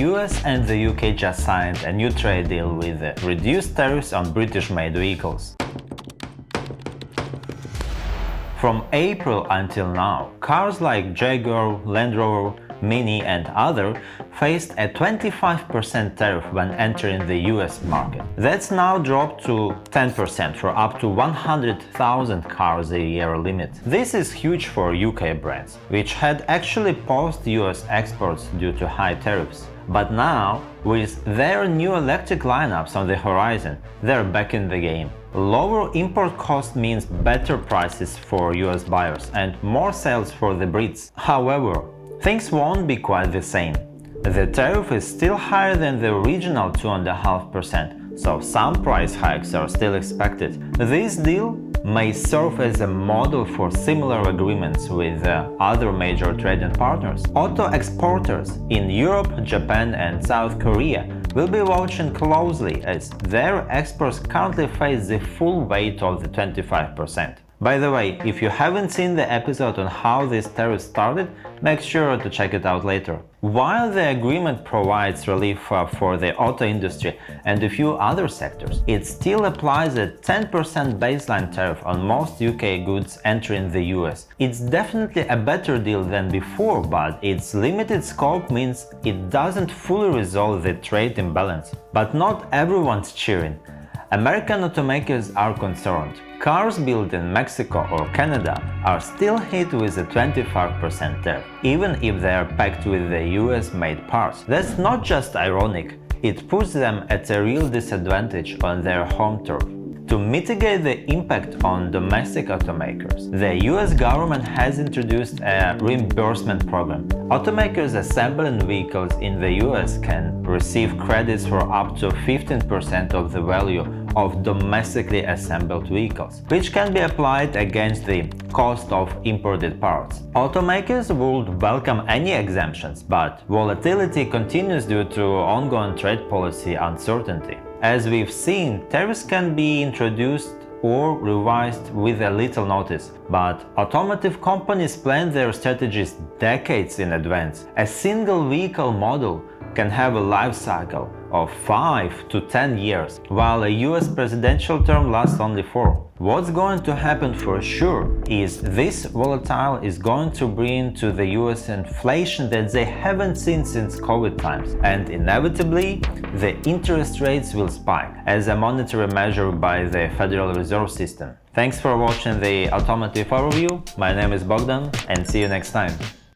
US and the UK just signed a new trade deal with reduced tariffs on British-made vehicles. From April until now, cars like Jaguar, Land Rover, Mini and other faced a 25% tariff when entering the US market. That's now dropped to 10% for up to 100,000 cars a year limit. This is huge for UK brands, which had actually paused US exports due to high tariffs. But now, with their new electric lineups on the horizon, they're back in the game. Lower import cost means better prices for US buyers and more sales for the Brits. However, things won't be quite the same. The tariff is still higher than the original 2.5%, so some price hikes are still expected. This deal may serve as a model for similar agreements with other major trading partners. Auto exporters in Europe, Japan and South Korea will be watching closely as their exports currently face the full weight of the 25%. By the way, if you haven't seen the episode on how this tariff started, make sure to check it out later. While the agreement provides relief for the auto industry and a few other sectors, it still applies a 10% baseline tariff on most UK goods entering the US. It's definitely a better deal than before, but its limited scope means it doesn't fully resolve the trade imbalance. But not everyone's cheering. American automakers are concerned. Cars built in Mexico or Canada are still hit with a 25% tariff, even if they are packed with the US-made parts. That's not just ironic, it puts them at a real disadvantage on their home turf. To mitigate the impact on domestic automakers, the US government has introduced a reimbursement program. Automakers assembling vehicles in the US can receive credits for up to 15% of the value of domestically assembled vehicles, which can be applied against the cost of imported parts. Automakers would welcome any exemptions, but volatility continues due to ongoing trade policy uncertainty. As we've seen, tariffs can be introduced or revised with a little notice, but automotive companies plan their strategies decades in advance. A single vehicle model can have a life cycle of 5 to 10 years, while a US presidential term lasts only 4. What's going to happen for sure is this volatile is going to bring to the US inflation that they haven't seen since COVID times, and inevitably the interest rates will spike as a monetary measure by the Federal Reserve System. Thanks for watching the Automotive Overview. My name is Bogdan and see you next time.